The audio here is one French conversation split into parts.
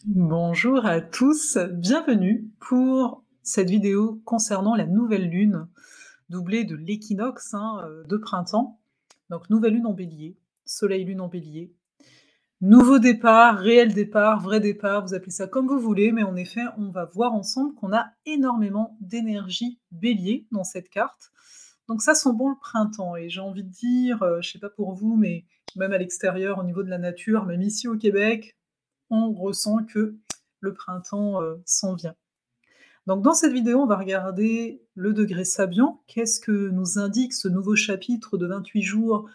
Bonjour à tous, bienvenue pour cette vidéo concernant la nouvelle lune, doublée de l'équinoxe de printemps. Donc nouvelle lune en bélier, soleil-lune en bélier. Nouveau départ, réel départ, vrai départ, vous appelez ça comme vous voulez, mais en effet, on va voir ensemble qu'on a énormément d'énergie bélier dans cette carte. Donc ça sent bon le printemps et j'ai envie de dire, je sais pas pour vous, mais même à l'extérieur, au niveau de la nature, même ici au Québec, on ressent que le printemps s'en vient. Donc dans cette vidéo, on va regarder le degré Sabian. Qu'est-ce que nous indique ce nouveau chapitre de 28 jours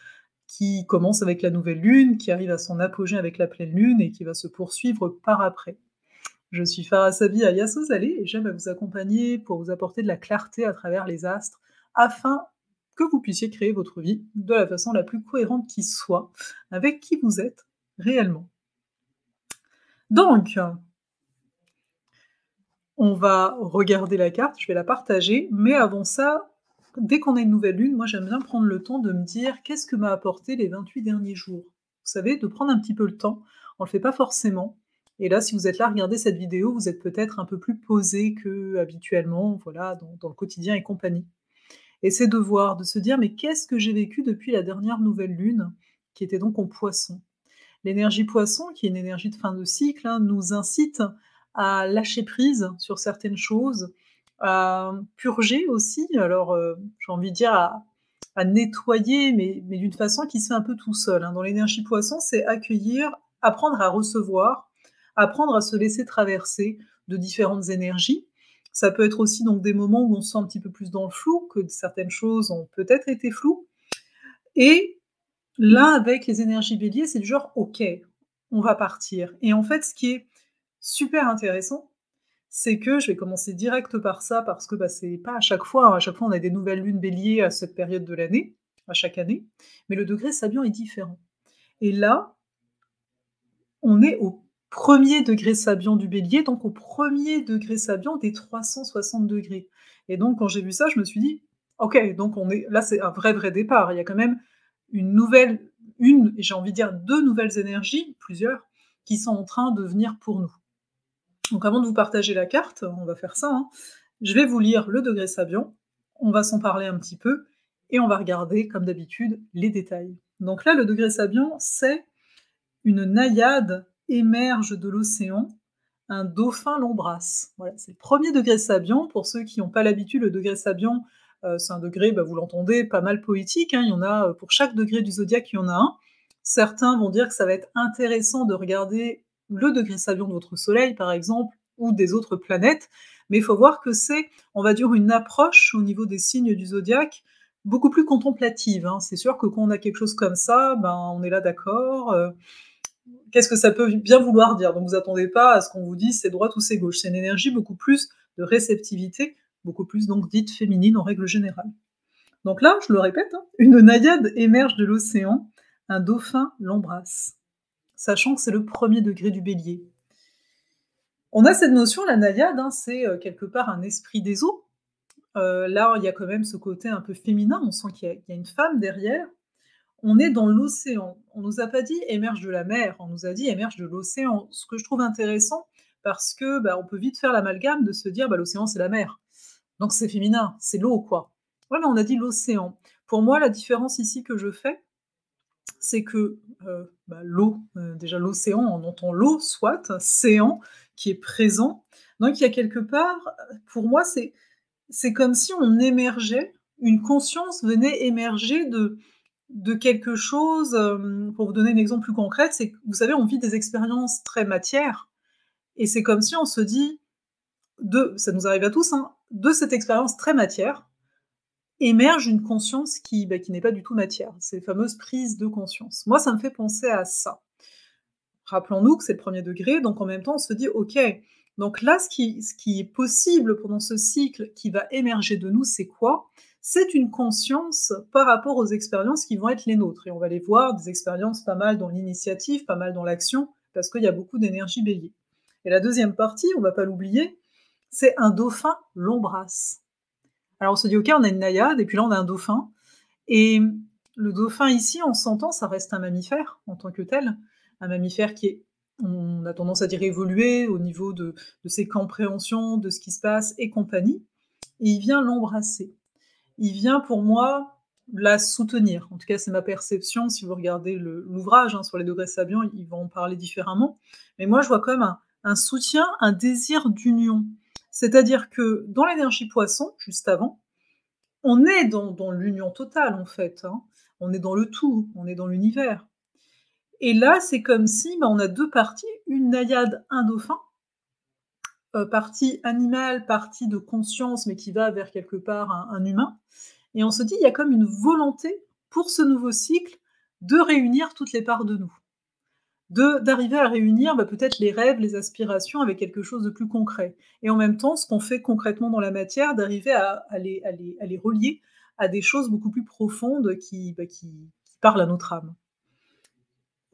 qui commence avec la nouvelle lune, qui arrive à son apogée avec la pleine lune et qui va se poursuivre par après. Je suis Farah Sabi alias Ozalé et j'aime à vous accompagner pour vous apporter de la clarté à travers les astres afin que vous puissiez créer votre vie de la façon la plus cohérente qui soit avec qui vous êtes réellement. Donc, on va regarder la carte, je vais la partager, mais avant ça, dès qu'on a une nouvelle lune, moi j'aime bien prendre le temps de me dire qu'est-ce que m'a apporté les 28 derniers jours. Vous savez, de prendre un petit peu le temps, on le fait pas forcément. Et là, si vous êtes là à regarder cette vidéo, vous êtes peut-être un peu plus posé que habituellement, voilà, dans le quotidien et compagnie. Et c'est de voir, de se dire, mais qu'est-ce que j'ai vécu depuis la dernière nouvelle lune, qui était donc en poisson. L'énergie poisson, qui est une énergie de fin de cycle, nous incite à lâcher prise sur certaines choses, à purger aussi. Alors, j'ai envie de dire à nettoyer, mais d'une façon qui se fait un peu tout seul. Dans l'énergie poisson, c'est accueillir, apprendre à recevoir, apprendre à se laisser traverser de différentes énergies. Ça peut être aussi donc des moments où on se sent un petit peu plus dans le flou, que certaines choses ont peut-être été floues. Et là, avec les énergies bélier, c'est du genre: «OK, on va partir» et en fait, ce qui est super intéressant, c'est que je vais commencer direct par ça parce que, c'est pas à chaque fois on a des nouvelles lunes bélier à cette période de l'année, à chaque année, mais le degré Sabian est différent et là, on est au premier degré Sabian du bélier, donc au premier degré Sabian des 360° et donc quand j'ai vu ça, je me suis dit: «OK, donc on est là, c'est un vrai, vrai départ». Il y a quand même une nouvelle une et j'ai envie de dire 2 nouvelles énergies, plusieurs, qui sont en train de venir pour nous. Donc avant de vous partager la carte, on va faire ça, je vais vous lire le degré Sabian, on va s'en parler un petit peu et on va regarder, comme d'habitude, les détails. Donc là, le degré Sabian, c'est une naïade émerge de l'océan, un dauphin l'embrasse. Voilà, c'est le premier degré Sabian. Pour ceux qui n'ont pas l'habitude, le degré Sabian, c'est un degré, vous l'entendez, pas mal poétique, il y en a, pour chaque degré du zodiaque, il y en a un. Certains vont dire que ça va être intéressant de regarder le degré Sabian de votre soleil, par exemple, ou des autres planètes, mais il faut voir que c'est, on va dire, une approche au niveau des signes du zodiaque beaucoup plus contemplative. C'est sûr que quand on a quelque chose comme ça, on est là d'accord, qu'est-ce que ça peut bien vouloir dire? Donc vous attendez pas à ce qu'on vous dise c'est droite ou c'est gauche. C'est une énergie beaucoup plus de réceptivité, beaucoup plus donc dite féminine en règle générale. Donc là, je le répète, une naïade émerge de l'océan, un dauphin l'embrasse. Sachant que c'est le premier degré du bélier. On a cette notion, la naïade, c'est quelque part un esprit des eaux. Là, il y a quand même ce côté un peu féminin, on sent qu'il y a une femme derrière. On est dans l'océan. On nous a pas dit émerge de la mer, on nous a dit émerge de l'océan. Ce que je trouve intéressant parce que, on peut vite faire l'amalgame de se dire, l'océan c'est la mer. Donc c'est féminin, c'est l'eau quoi. Ouais, mais on a dit l'océan. Pour moi, la différence ici que je fais, c'est que, l'eau, déjà l'océan, on entend l'eau, soit, céan, qui est présent. Donc il y a quelque part, pour moi, c'est comme si on émergeait, une conscience venait émerger de quelque chose, pour vous donner un exemple plus concret, c'est que, vous savez, on vit des expériences très matières et c'est comme si on se dit de ça nous arrive à tous, de cette expérience très matière, émerge une conscience qui n'est pas du tout matière. Ces fameuses prises de conscience. Moi, ça me fait penser à ça. Rappelons-nous que c'est le premier degré, donc en même temps, on se dit: «OK, donc là, ce qui est possible pendant ce cycle qui va émerger de nous, c'est quoi? C'est une conscience par rapport aux expériences qui vont être les nôtres» et on va les voir, des expériences pas mal dans l'initiative, pas mal dans l'action, parce qu'il y a beaucoup d'énergie bélier. Et la deuxième partie, on va pas l'oublier, c'est un dauphin l'embrasse. Alors on se dit: «OK, on a une naïade et puis là, on a un dauphin» et le dauphin ici, on s'entend, ça reste un mammifère en tant que tel, un mammifère qui est on a tendance à dire évoluer au niveau de ses compréhensions, de ce qui se passe et compagnie, et il vient l'embrasser. Il vient pour moi la soutenir. En tout cas, c'est ma perception. Si vous regardez l'ouvrage hein, sur les degrés sabiens, ils vont en parler différemment. Mais moi, je vois quand même un soutien, un désir d'union. C'est-à-dire que dans l'énergie poisson, juste avant, on est dans l'union totale, en fait. Hein. On est dans le tout, on est dans l'univers. Et là, c'est comme si on a deux parties, une naïade, un dauphin, partie animale, partie de conscience, mais qui va vers quelque part un humain. Et on se dit, il y a comme une volonté pour ce nouveau cycle de réunir toutes les parts de nous. D'arriver à réunir peut-être les rêves, les aspirations avec quelque chose de plus concret. Et en même temps, ce qu'on fait concrètement dans la matière, d'arriver à les relier à des choses beaucoup plus profondes qui parlent à notre âme.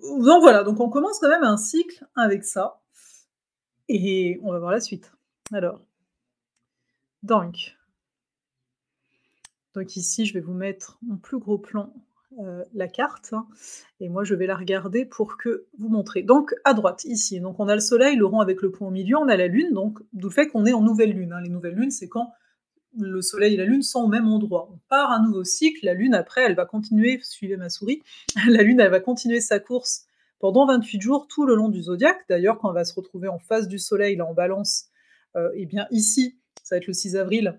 Donc voilà, donc on commence quand même un cycle avec ça. Et on va voir la suite. Alors, donc, donc ici, je vais vous mettre en plus gros plan la carte, hein, et moi je vais la regarder pour que vous montrer. Donc à droite, ici, donc on a le soleil, le rond avec le point au milieu, on a la lune, donc d'où le fait qu'on est en nouvelle lune. Hein. Les nouvelles lunes, c'est quand le soleil et la lune sont au même endroit. On part un nouveau cycle, la lune après, elle va continuer, suivez ma souris, la lune, elle va continuer sa course pendant 28 jours tout le long du zodiaque. D'ailleurs, quand on va se retrouver en face du soleil, là en balance, et bien ici, ça va être le 6 avril,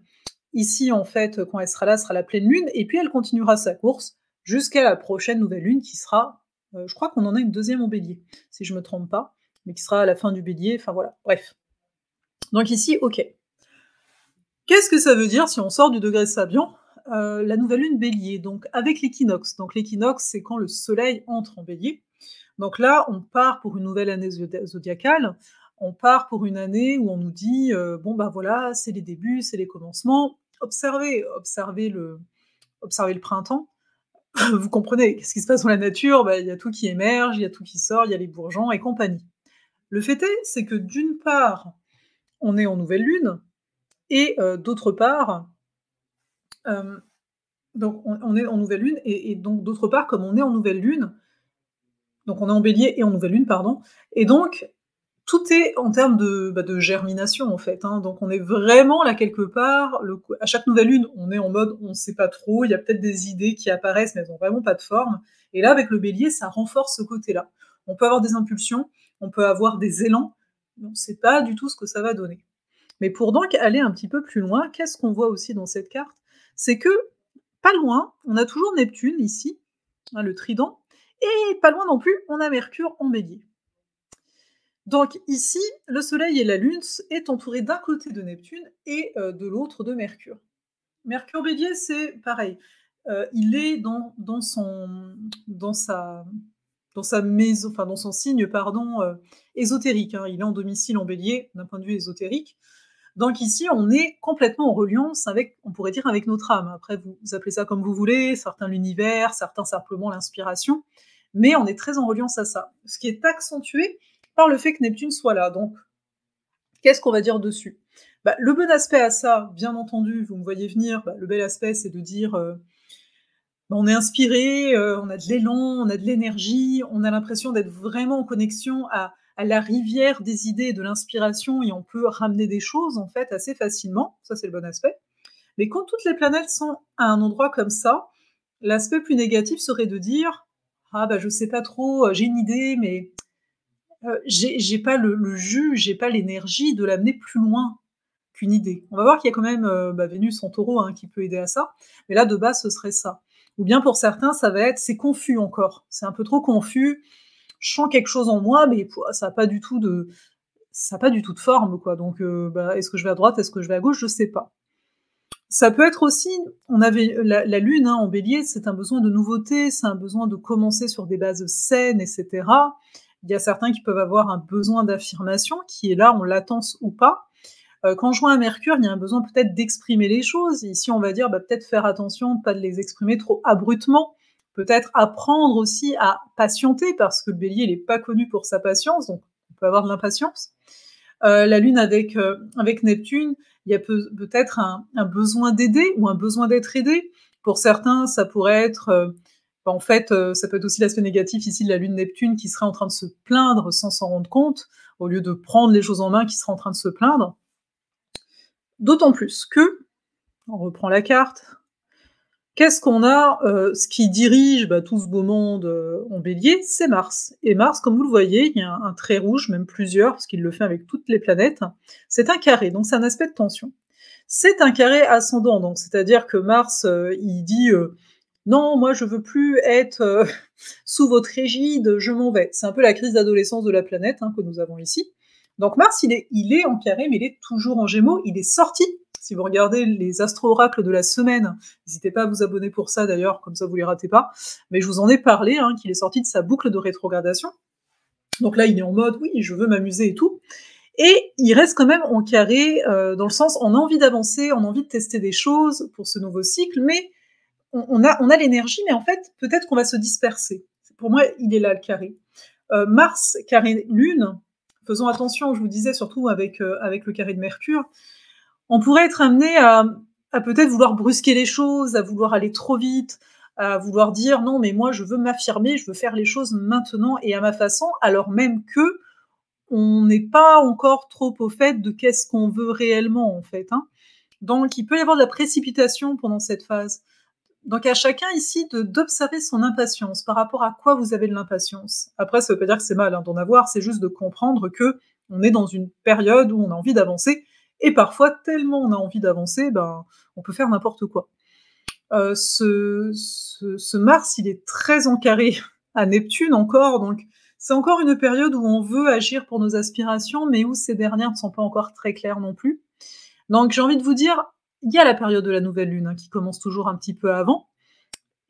ici en fait, quand elle sera là, sera la pleine lune, et puis elle continuera sa course jusqu'à la prochaine nouvelle lune qui sera, je crois qu'on en a une deuxième en bélier, si je me trompe pas, mais qui sera à la fin du bélier, enfin voilà, bref. Donc ici, ok. Qu'est-ce que ça veut dire si on sort du degré Sabian la nouvelle lune bélier, donc avec l'équinoxe. Donc l'équinoxe, c'est quand le soleil entre en bélier. Donc là, on part pour une nouvelle année zodiacale, on part pour une année où on nous dit, bon voilà, c'est les débuts, c'est les commencements, observez le printemps, vous comprenez, qu'est-ce qui se passe dans la nature? Il y a tout qui émerge, il y a tout qui sort, il y a les bourgeons et compagnie. Le fait est, c'est que d'une part, on est en nouvelle lune, et d'autre part, donc on est en nouvelle lune, et donc d'autre part, comme on est en nouvelle lune, donc on est en bélier et en nouvelle lune, pardon, et donc tout est en termes de germination en fait. Hein. Donc on est vraiment là quelque part, à chaque nouvelle lune, on est en mode on ne sait pas trop, il y a peut-être des idées qui apparaissent, mais elles n'ont vraiment pas de forme. Et là, avec le bélier, ça renforce ce côté-là. On peut avoir des impulsions, on peut avoir des élans, mais on ne sait pas du tout ce que ça va donner. Mais pour donc aller un petit peu plus loin, qu'est-ce qu'on voit aussi dans cette carte? C'est que, pas loin, on a toujours Neptune ici, hein, le trident, et pas loin non plus, on a Mercure en bélier. Donc ici, le Soleil et la Lune est entouré d'un côté de Neptune et de l'autre de Mercure. Mercure bélier, c'est pareil. Il est dans sa maison, enfin dans son signe, pardon, ésotérique. Hein. Il est en domicile en bélier d'un point de vue ésotérique. Donc ici, on est complètement en reliance avec, on pourrait dire, avec notre âme. Après, vous appelez ça comme vous voulez, certains l'univers, certains simplement l'inspiration, mais on est très en reliance à ça. Ce qui est accentué par le fait que Neptune soit là. Donc, qu'est-ce qu'on va dire dessus? Le bon aspect à ça, bien entendu, vous me voyez venir, le bel aspect, c'est de dire, on est inspiré, on a de l'élan, on a de l'énergie, on a l'impression d'être vraiment en connexion à la rivière des idées et de l'inspiration, et on peut ramener des choses, en fait, assez facilement. Ça, c'est le bon aspect. Mais quand toutes les planètes sont à un endroit comme ça, l'aspect plus négatif serait de dire: «Ah je sais pas trop, j'ai une idée, mais j'ai pas le jus, j'ai pas l'énergie de l'amener plus loin qu'une idée». On va voir qu'il y a quand même, Vénus en Taureau, hein, qui peut aider à ça, mais là, de base, ce serait ça. Ou bien pour certains, ça va être: «C'est confus encore, c'est un peu trop confus, je sens quelque chose en moi, mais ça a pas du tout de forme, quoi, donc est-ce que je vais à droite, est-ce que je vais à gauche? Je sais pas». Ça peut être aussi, on avait la lune, hein, en bélier, c'est un besoin de nouveauté, c'est un besoin de commencer sur des bases saines, et cetera. Il y a certains qui peuvent avoir un besoin d'affirmation qui est là en latence ou pas. Conjoint à Mercure, il y a un besoin peut-être d'exprimer les choses. Ici, on va dire, peut-être faire attention, de pas de les exprimer trop abruptement. Peut-être apprendre aussi à patienter, parce que le bélier, il est pas connu pour sa patience, donc on peut avoir de l'impatience. La Lune avec Neptune, il y a peut-être un besoin d'aider ou un besoin d'être aidé. Pour certains, ça pourrait être Bah, en fait, ça peut être aussi l'aspect négatif ici de la lune Neptune qui serait en train de se plaindre sans s'en rendre compte, au lieu de prendre les choses en main, qui serait en train de se plaindre. D'autant plus que, on reprend la carte, qu'est-ce qu'on a, ce qui dirige, bah, tout ce beau monde, en Bélier, c'est Mars. Et Mars, comme vous le voyez, il y a un trait rouge, même plusieurs, parce qu'il le fait avec toutes les planètes. C'est un carré, donc c'est un aspect de tension. C'est un carré ascendant, donc c'est-à-dire que Mars, il dit, «Non, moi je veux plus être, sous votre égide, je m'en vais». C'est un peu la crise d'adolescence de la planète, hein, que nous avons ici. Donc Mars, il est en carré, mais il est toujours en Gémeaux. Il est sorti. Si vous regardez les astro-oracles de la semaine, n'hésitez pas à vous abonner pour ça d'ailleurs, comme ça vous les ratez pas. Mais je vous en ai parlé, hein, qu'il est sorti de sa boucle de rétrogradation. Donc là, il est en mode, oui, je veux m'amuser et tout. Et il reste quand même en carré, dans le sens, on a envie d'avancer, on a envie de tester des choses pour ce nouveau cycle, mais on a l'énergie, mais en fait, peut-être qu'on va se disperser. Pour moi, il est là le carré. Mars, carré Lune, faisons attention, je vous disais, surtout avec le carré de Mercure, on pourrait être amené à peut-être vouloir brusquer les choses, à vouloir aller trop vite, à vouloir dire non, mais moi je veux m'affirmer, je veux faire les choses maintenant et à ma façon, alors même que on n'est pas encore trop au fait de qu'est-ce qu'on veut réellement en fait, hein. Donc il peut y avoir de la précipitation pendant cette phase. Donc à chacun ici d'observer son impatience, par rapport à quoi vous avez de l'impatience. Après, ça veut pas dire que c'est mal, hein, d'en avoir, c'est juste de comprendre que on est dans une période où on a envie d'avancer, et parfois, tellement on a envie d'avancer, ben, on peut faire n'importe quoi. Ce Mars, il est très encarré à Neptune encore, donc c'est encore une période où on veut agir pour nos aspirations, mais où ces dernières ne sont pas encore très claires non plus. Donc j'ai envie de vous dire, il y a la période de la nouvelle lune, hein, qui commence toujours un petit peu avant,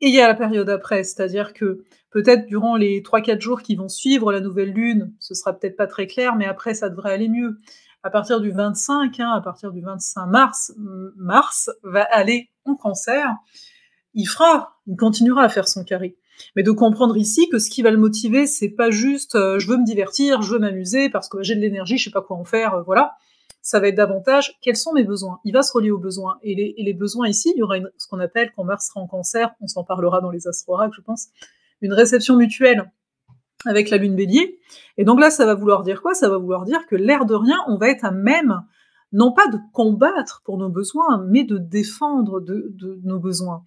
et il y a la période après, c'est-à-dire que peut-être durant les 3-4 jours qui vont suivre la nouvelle lune, ce sera peut-être pas très clair, mais après ça devrait aller mieux. À partir du 25, hein, à partir du 25 mars, Mars va aller en Cancer. Il continuera à faire son carré. Mais de comprendre ici que ce qui va le motiver, c'est pas juste je veux me divertir, je veux m'amuser parce que j'ai de l'énergie, je sais pas quoi en faire, voilà. Ça va être davantage quels sont mes besoins. Il va se relier aux besoins. Et les besoins ici, il y aura ce qu'on appelle, quand Mars sera en Cancer, on s'en parlera dans les astro-oracles, je pense, une réception mutuelle avec la lune bélier. Et donc là, ça va vouloir dire quoi? Ça va vouloir dire que l'air de rien, on va être à même, non pas de combattre pour nos besoins, mais de défendre de nos besoins.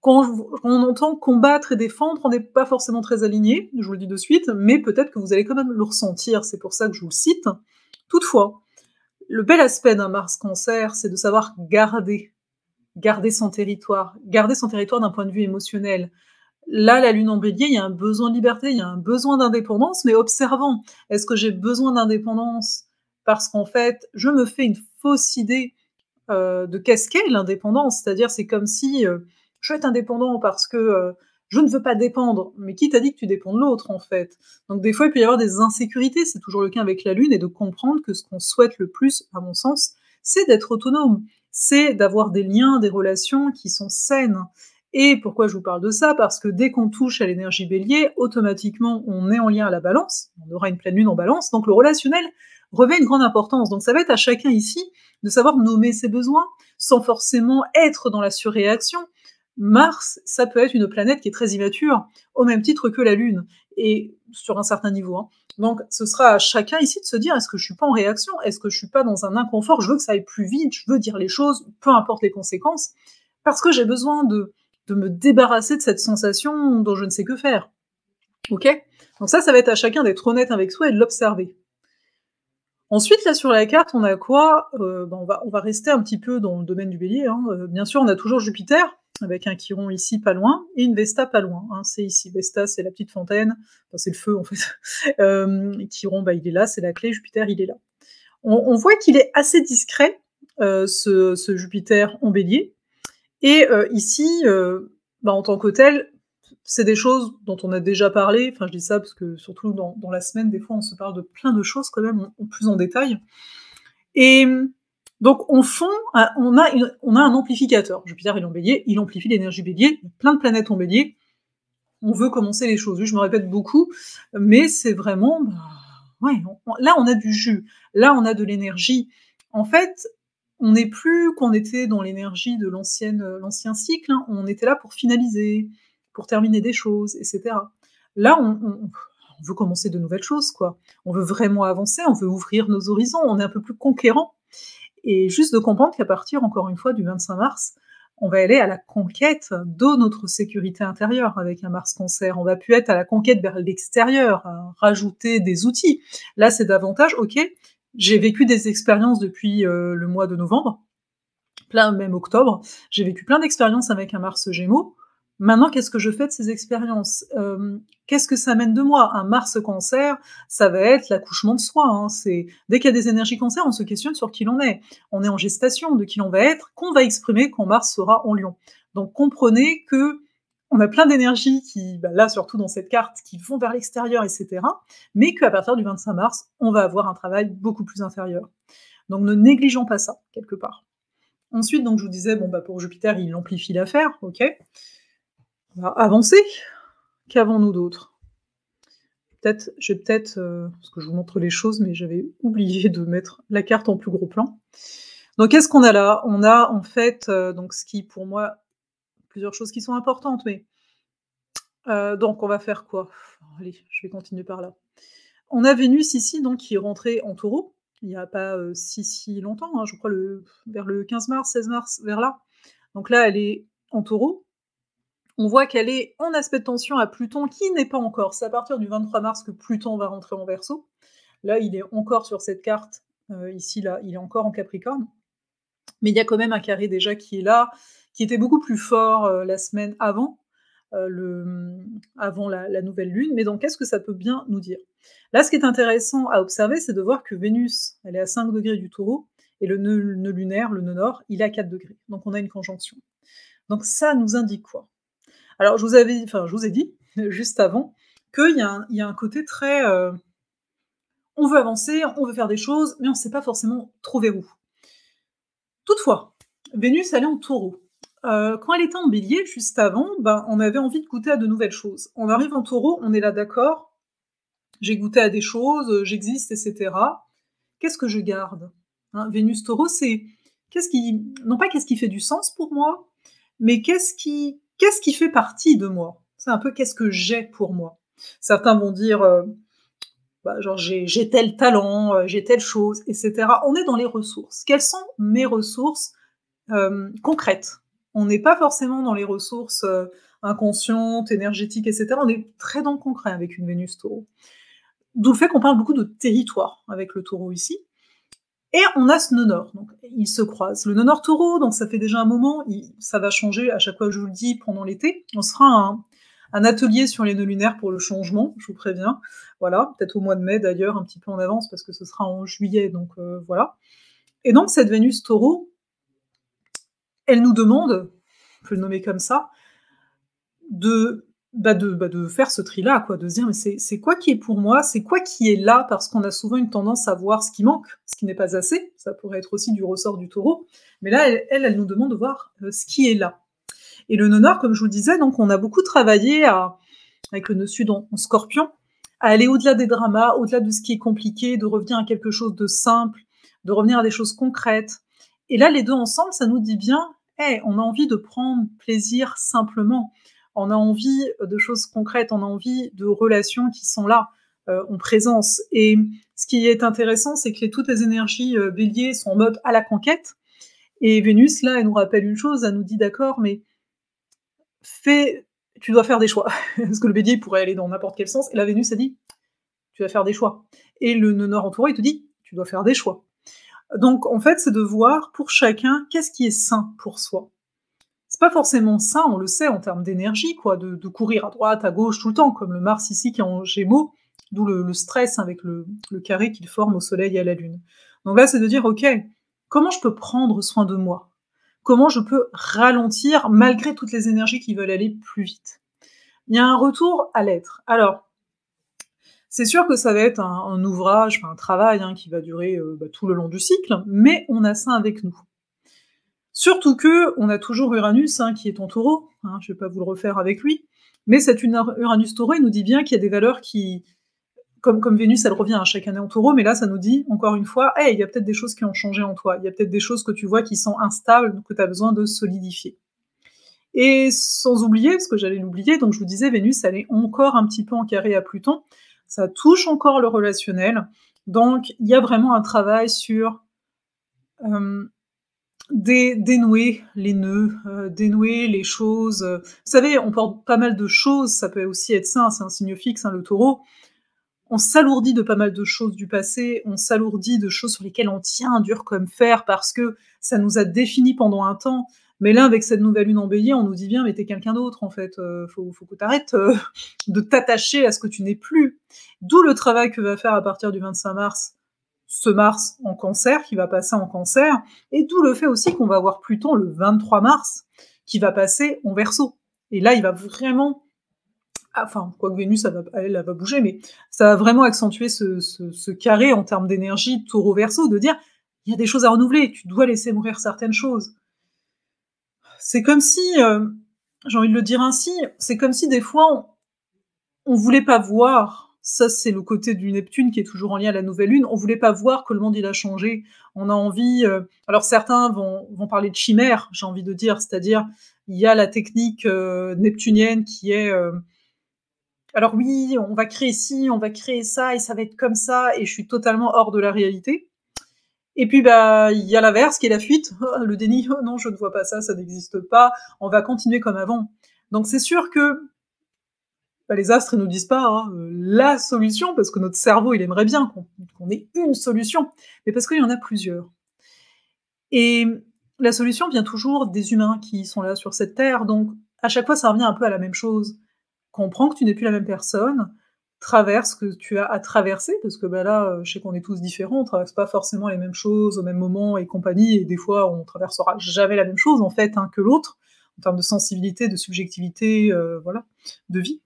Quand on entend combattre et défendre, on n'est pas forcément très aligné, je vous le dis de suite, mais peut-être que vous allez quand même le ressentir, c'est pour ça que je vous le cite. Toutefois, le bel aspect d'un Mars Cancer, c'est de savoir garder son territoire d'un point de vue émotionnel. Là, la lune en bélier, il y a un besoin de liberté, il y a un besoin d'indépendance, mais observant. Est-ce que j'ai besoin d'indépendance parce qu'en fait, je me fais une fausse idée de qu'est-ce qu'est l'indépendance? C'est-à-dire, c'est comme si je veux être indépendant parce que je ne veux pas dépendre. Mais qui t'a dit que tu dépends de l'autre, en fait? Donc, des fois, il peut y avoir des insécurités, c'est toujours le cas avec la Lune, et de comprendre que ce qu'on souhaite le plus, à mon sens, c'est d'être autonome. C'est d'avoir des liens, des relations qui sont saines. Et pourquoi je vous parle de ça? Parce que dès qu'on touche à l'énergie bélier, automatiquement, on est en lien à la balance. On aura une pleine lune en balance. Donc, le relationnel revêt une grande importance. Donc, ça va être à chacun ici de savoir nommer ses besoins sans forcément être dans la surréaction. Mars, ça peut être une planète qui est très immature, au même titre que la Lune, et sur un certain niveau, hein. Donc, ce sera à chacun ici de se dire, est-ce que je suis pas en réaction? Est-ce que je suis pas dans un inconfort? Je veux que ça aille plus vite, je veux dire les choses, peu importe les conséquences, parce que j'ai besoin de me débarrasser de cette sensation dont je ne sais que faire. Ok? Donc ça va être à chacun d'être honnête avec soi et de l'observer. Ensuite, là, sur la carte, on a quoi? On va rester un petit peu dans le domaine du Bélier, hein. Bien sûr, on a toujours Jupiter, avec un Chiron ici pas loin, et une Vesta pas loin, hein. C'est ici. Vesta, c'est la petite fontaine, enfin, c'est le feu, en fait. Chiron, il est là, c'est la clé. Jupiter, il est là. On voit qu'il est assez discret, ce Jupiter en Bélier. Et ici, en tant que tel, c'est des choses dont on a déjà parlé. Enfin, je dis ça parce que surtout dans la semaine, des fois, on se parle de plein de choses quand même, en plus en détail. Et donc, on a un amplificateur. Jupiter est en Bélier, il amplifie l'énergie Bélier. Il y a plein de planètes en Bélier. On veut commencer les choses. Oui, je me répète beaucoup, mais c'est vraiment, là, on a du jus. Là, on a de l'énergie. En fait, On n'est plus qu'on était dans l'énergie de l'ancien cycle, hein, on était là pour finaliser, pour terminer des choses et cetera. Là, on veut commencer de nouvelles choses, quoi. On veut vraiment avancer, on veut ouvrir nos horizons, on est un peu plus conquérant et juste de comprendre qu'à partir, encore une fois, du 25 mars, on va aller à la conquête de notre sécurité intérieure avec un Mars Cancer. On va plus être à la conquête vers l'extérieur, à rajouter des outils. Là, c'est davantage, OK, j'ai vécu des expériences depuis, le mois de novembre, plein même octobre, j'ai vécu plein d'expériences avec un Mars Gémeaux. Maintenant, qu'est-ce que je fais de ces expériences? Qu'est-ce que ça amène de moi? Un Mars Cancer, ça va être l'accouchement de soi, hein. C'est dès qu'il y a des énergies Cancer, on se questionne sur qui l'on est. On est en gestation de qui l'on va être, qu'on va exprimer quand Mars sera en Lion. Donc comprenez que on a plein d'énergies qui, bah, là, surtout dans cette carte, qui vont vers l'extérieur et cetera, mais qu'à partir du 25 mars, on va avoir un travail beaucoup plus intérieur. Donc ne négligeons pas ça, quelque part. Ensuite, donc je vous disais, bon, bah, pour Jupiter, il amplifie l'affaire, OK. On va avancer. Qu'avons-nous d'autre? Je vais peut-être, parce que je vous montre les choses, mais j'avais oublié de mettre la carte en plus gros plan. Donc qu'est-ce qu'on a là? On a en fait, donc ce qui pour moi plusieurs choses qui sont importantes, mais donc on va faire quoi? Allez, je vais continuer par là. On a Vénus ici donc qui est rentrée en Taureau, il n'y a pas, si longtemps, hein, je crois vers le 15 mars, 16 mars, vers là. Donc là, elle est en Taureau. On voit qu'elle est en aspect de tension à Pluton qui n'est pas encore. C'est à partir du 23 mars que Pluton va rentrer en Verseau. Là, il est encore sur cette carte, ici, là, il est encore en Capricorne. Mais il y a quand même un carré déjà qui est là, qui était beaucoup plus fort la semaine avant, avant la nouvelle lune. Mais donc, qu'est-ce que ça peut bien nous dire? Là, ce qui est intéressant à observer, c'est de voir que Vénus, elle est à 5 degrés du Taureau, et le nœud lunaire, le nœud nord, il est à 4 degrés. Donc, on a une conjonction. Donc, ça nous indique quoi? Alors, je vous ai dit juste avant qu'il y a un côté très, on veut avancer, on veut faire des choses, mais on ne sait pas forcément trop vers où. Toutefois, Vénus, elle est en Taureau. Quand elle était en Bélier, juste avant, ben, on avait envie de goûter à de nouvelles choses. On arrive en Taureau, on est là, d'accord, j'ai goûté à des choses, j'existe, et cetera. Qu'est-ce que je garde? Hein, Vénus Taureau, c'est non pas qu'est-ce qui fait du sens pour moi, mais qu'est-ce qui fait partie de moi? C'est un peu qu'est-ce que j'ai pour moi? Certains vont dire, bah, genre j'ai tel talent, j'ai telle chose, et cetera. On est dans les ressources. Quelles sont mes ressources concrètes? On n'est pas forcément dans les ressources inconscientes, énergétiques, et cetera. On est très dans le concret avec une Vénus Taureau. D'où le fait qu'on parle beaucoup de territoire avec le Taureau ici. Et on a ce nœud nord, donc ils se croisent. Le nœud nord Taureau, donc ça fait déjà un moment, ça va changer à chaque fois que je vous le dis pendant l'été. On se fera un atelier sur les nœuds lunaires pour le changement, je vous préviens. Voilà, peut-être au mois de mai d'ailleurs, un petit peu en avance parce que ce sera en juillet, donc voilà. Et donc cette Vénus Taureau, elle nous demande, on peut le nommer comme ça, de faire ce tri-là, quoi, de se dire mais c'est quoi qui est pour moi, c'est quoi qui est là, parce qu'on a souvent une tendance à voir ce qui manque, ce qui n'est pas assez, ça pourrait être aussi du ressort du Taureau, mais là, elle nous demande de voir ce qui est là. Et le nœud nord, comme je vous le disais, donc on a beaucoup travaillé avec le nœud sud en Scorpion, à aller au-delà des dramas, au-delà de ce qui est compliqué, de revenir à quelque chose de simple, de revenir à des choses concrètes. Et là, les deux ensemble, ça nous dit bien, hey, on a envie de prendre plaisir simplement. On a envie de choses concrètes, on a envie de relations qui sont là, en présence. Et ce qui est intéressant, c'est que toutes les énergies bélier sont en mode à la conquête. Et Vénus, là, elle nous rappelle une chose, elle nous dit d'accord, mais tu dois faire des choix. Parce que le bélier pourrait aller dans n'importe quel sens, et la Vénus, elle dit, tu vas faire des choix. Et le nœud nord entouré, il te dit, tu dois faire des choix. Donc, en fait, c'est de voir pour chacun qu'est-ce qui est sain pour soi. C'est pas forcément sain, on le sait, en termes d'énergie, quoi, de courir à droite, à gauche tout le temps, comme le Mars ici qui est en Gémeaux, d'où le stress avec le carré qu'il forme au Soleil et à la Lune. Donc là, c'est de dire, ok, comment je peux prendre soin de moi? Comment je peux ralentir malgré toutes les énergies qui veulent aller plus vite? Il y a un retour à l'être. Alors, c'est sûr que ça va être un ouvrage, un travail qui va durer tout le long du cycle, mais on a ça avec nous. Surtout que on a toujours Uranus qui est en Taureau, je vais pas vous le refaire avec lui, mais cet Uranus Taureau, il nous dit bien qu'il y a des valeurs comme Vénus, elle revient, hein, chaque année en Taureau, mais là, ça nous dit, encore une fois: «Hey, il y a peut-être des choses qui ont changé en toi. Il y a peut-être des choses que tu vois qui sont instables, donc que tu as besoin de solidifier». Et sans oublier, parce que j'allais l'oublier, donc je vous disais, Vénus, elle est encore un petit peu en carré à Pluton. Ça touche encore le relationnel. Donc, il y a vraiment un travail sur euh, dénouer les nœuds, dénouer les choses. Vous savez, on porte pas mal de choses, ça peut aussi être ça, hein, c'est un signe fixe, hein, le taureau. On s'alourdit de pas mal de choses du passé, on s'alourdit de choses sur lesquelles on tient dur comme fer parce que ça nous a défini pendant un temps. Mais là, avec cette nouvelle lune en bélier, on nous dit bien, mais t'es quelqu'un d'autre en fait. Faut que t'arrêtes de t'attacher à ce que tu n'es plus. D'où le travail que va faire à partir du 25 mars ce Mars en cancer, qui va passer en cancer, et d'où le fait aussi qu'on va avoir Pluton le 23 mars, qui va passer en Verseau. Et là, il va vraiment enfin, quoique Vénus, elle va bouger, mais ça va vraiment accentuer ce carré en termes d'énergie taureau-verso, de dire, il y a des choses à renouveler, tu dois laisser mourir certaines choses. C'est comme si, j'ai envie de le dire ainsi, c'est comme si des fois, on voulait pas voir, ça c'est le côté du Neptune qui est toujours en lien à la nouvelle lune, on voulait pas voir que le monde il a changé. On a envie, alors certains vont parler de chimère, j'ai envie de dire, c'est-à-dire, il y a la technique neptunienne qui est alors oui, on va créer ci, on va créer ça, et ça va être comme ça, et je suis totalement hors de la réalité. Et puis, bah, il y a l'inverse qui est la fuite, le déni, oh non, je ne vois pas ça, ça n'existe pas, on va continuer comme avant. Donc c'est sûr que bah, les astres ne nous disent pas hein, la solution, parce que notre cerveau, il aimerait bien qu'on ait une solution, mais parce qu'il y en a plusieurs. Et la solution vient toujours des humains qui sont là sur cette terre, donc à chaque fois, ça revient un peu à la même chose. Comprends que tu n'es plus la même personne, traverse ce que tu as à traverser, parce que bah là, je sais qu'on est tous différents, on traverse pas forcément les mêmes choses au même moment et compagnie, et des fois on traversera jamais la même chose en fait hein, que l'autre, en termes de sensibilité, de subjectivité, voilà, de vie.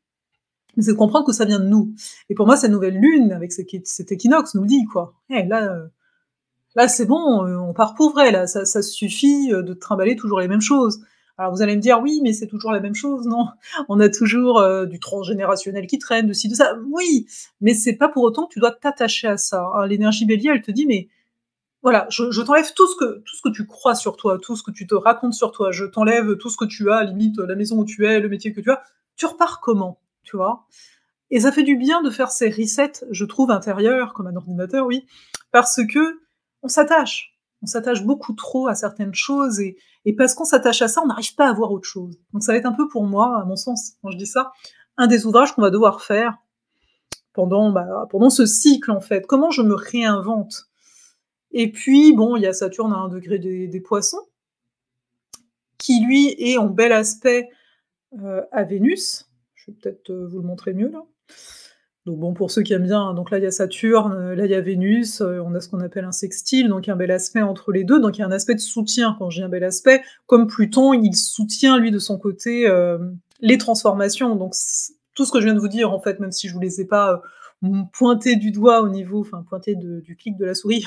Mais c'est de comprendre que ça vient de nous. Et pour moi, cette nouvelle lune, avec cet équinoxe, nous le dit, quoi. Là, c'est bon, on part pour vrai, là, ça suffit de trimballer toujours les mêmes choses. Alors vous allez me dire, oui, mais c'est toujours la même chose, non? On a toujours du transgénérationnel qui traîne, de ci, de ça. Oui, mais c'est pas pour autant que tu dois t'attacher à ça. Hein. L'énergie bélier, elle te dit, mais voilà, je t'enlève tout ce que tu crois sur toi, tout ce que tu te racontes sur toi, je t'enlève tout ce que tu as, limite la maison où tu es, le métier que tu as. Tu repars comment, tu vois? Et ça fait du bien de faire ces resets, je trouve, intérieurs, comme un ordinateur, oui, parce que on s'attache. On s'attache beaucoup trop à certaines choses et parce qu'on s'attache à ça, on n'arrive pas à voir autre chose. Donc ça va être un peu pour moi, à mon sens, quand je dis ça, un des ouvrages qu'on va devoir faire pendant ce cycle, en fait. Comment je me réinvente? Et puis, bon, il y a Saturne à 1 degré des poissons, qui lui est en bel aspect à Vénus. Je vais peut-être vous le montrer mieux, là. Donc bon, pour ceux qui aiment bien, hein, donc là il y a Saturne, là il y a Vénus, on a ce qu'on appelle un sextile, donc un bel aspect entre les deux, donc il y a un aspect de soutien quand je dis un bel aspect, comme Pluton, il soutient lui de son côté les transformations, donc tout ce que je viens de vous dire en fait, même si je vous les ai pas pointé du doigt au niveau, enfin pointé du clic de la souris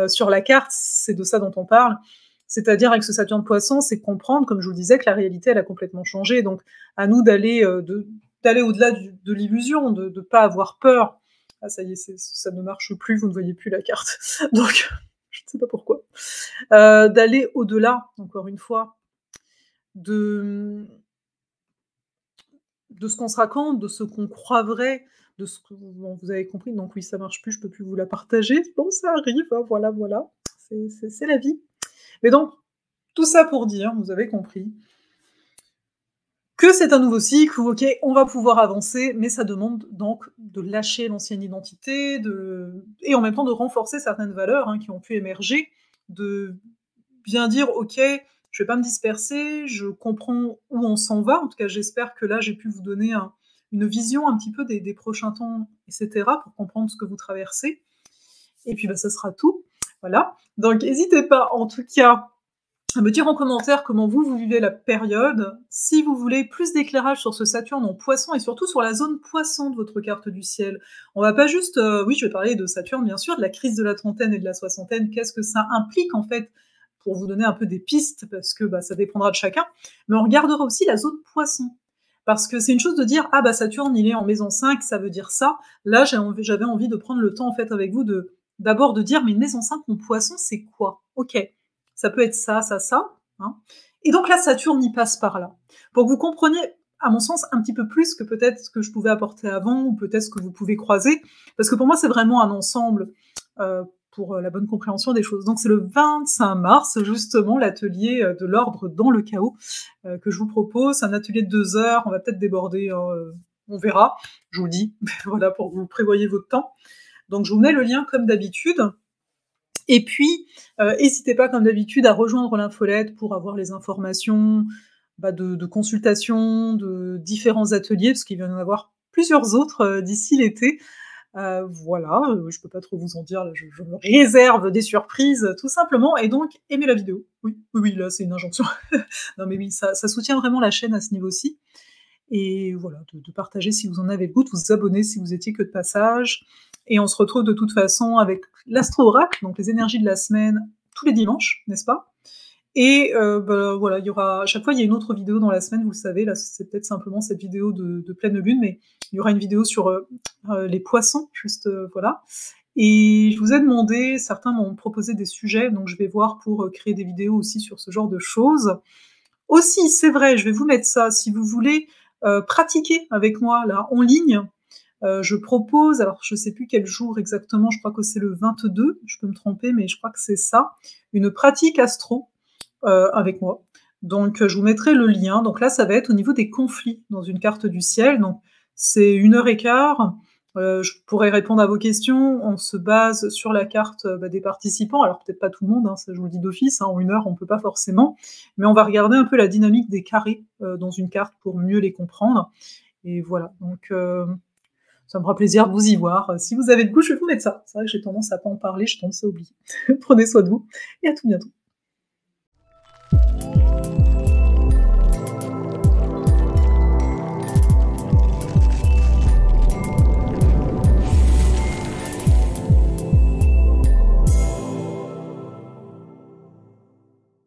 sur la carte, c'est de ça dont on parle. C'est-à-dire avec ce Saturne Poisson, c'est comprendre, comme je vous le disais, que la réalité elle a complètement changé, donc à nous d'aller au-delà de l'illusion, de ne pas avoir peur. Ah, ça y est, ça ne marche plus, vous ne voyez plus la carte. Donc, je ne sais pas pourquoi. D'aller au-delà, encore une fois, de, de ce qu'on se raconte, de ce qu'on croit vrai, de ce que bon, vous avez compris. Donc oui, ça marche plus, je peux plus vous la partager. Bon, ça arrive, hein, voilà, voilà. C'est la vie. Mais donc, tout ça pour dire, vous avez compris, que c'est un nouveau cycle où, ok, on va pouvoir avancer, mais ça demande donc de lâcher l'ancienne identité, et en même temps de renforcer certaines valeurs hein, qui ont pu émerger, de bien dire, ok, je vais pas me disperser, je comprends où on s'en va, en tout cas j'espère que là j'ai pu vous donner une vision un petit peu des prochains temps, etc., pour comprendre ce que vous traversez, et puis bah, ça sera tout, voilà. Donc n'hésitez pas en tout cas à me dire en commentaire comment vous vivez la période, si vous voulez plus d'éclairage sur ce Saturne en poisson et surtout sur la zone poisson de votre carte du ciel. On va pas juste, oui, je vais parler de Saturne bien sûr, de la crise de la trentaine et de la soixantaine, qu'est-ce que ça implique en fait, pour vous donner un peu des pistes, parce que bah, ça dépendra de chacun, mais on regardera aussi la zone poisson. Parce que c'est une chose de dire: «Ah bah Saturne, il est en maison 5, ça veut dire ça». Là, j'avais envie de prendre le temps, en fait, avec vous d'abord de dire: «Mais une maison 5 en Poisson, c'est quoi? OK, ça peut être ça, ça, ça», hein, et donc là, Saturne, il passe par là. Pour que vous compreniez, à mon sens, un petit peu plus que peut-être ce que je pouvais apporter avant ou peut-être ce que vous pouvez croiser, parce que pour moi, c'est vraiment un ensemble, pour, la bonne compréhension des choses. Donc c'est le 25 mars, justement, l'atelier, de l'ordre dans le chaos, que je vous propose. C'est un atelier de 2 heures, on va peut-être déborder, hein, on verra, je vous le dis, voilà, pour que vous prévoyez votre temps. Donc je vous mets le lien comme d'habitude. Et puis, hésitez pas comme d'habitude à rejoindre l'infolette pour avoir les informations, bah, de consultations, de différents ateliers, parce qu'il va y en avoir plusieurs autres, d'ici l'été. Voilà, je peux pas trop vous en dire, là, je me réserve des surprises, tout simplement, et donc aimez la vidéo. Oui, oui, oui, là, c'est une injonction. Non, mais oui, ça soutient vraiment la chaîne à ce niveau-ci, et voilà, de partager si vous en avez le goût, de vous abonner si vous étiez que de passage, et on se retrouve de toute façon avec l'astro-oracle, donc les énergies de la semaine, tous les dimanches, n'est-ce pas? Et bah, voilà, il y aura à chaque fois, il y a une autre vidéo dans la semaine, vous le savez, là, c'est peut-être simplement cette vidéo de pleine lune, mais il y aura une vidéo sur, les poissons, juste, voilà, et je vous ai demandé, certains m'ont proposé des sujets, donc je vais voir pour, créer des vidéos aussi sur ce genre de choses. Aussi, c'est vrai, je vais vous mettre ça, si vous voulez, pratiquer avec moi, là, en ligne, je propose, alors je sais plus quel jour exactement, je crois que c'est le 22, je peux me tromper, mais je crois que c'est ça, une pratique astro, avec moi. Donc, je vous mettrai le lien. Donc là, ça va être au niveau des conflits dans une carte du ciel. Donc, c'est 1 heure et quart. Je pourrais répondre à vos questions. On se base sur la carte bah, des participants. Alors, peut-être pas tout le monde, hein, ça je vous le dis d'office. Hein, en 1 heure, on peut pas forcément. Mais on va regarder un peu la dynamique des carrés dans une carte pour mieux les comprendre. Et voilà. Donc, ça me fera plaisir de vous y voir. Si vous avez le goût, je vais vous mettre ça. C'est vrai que j'ai tendance à pas en parler, j'ai tendance à oublier. Prenez soin de vous et à tout bientôt.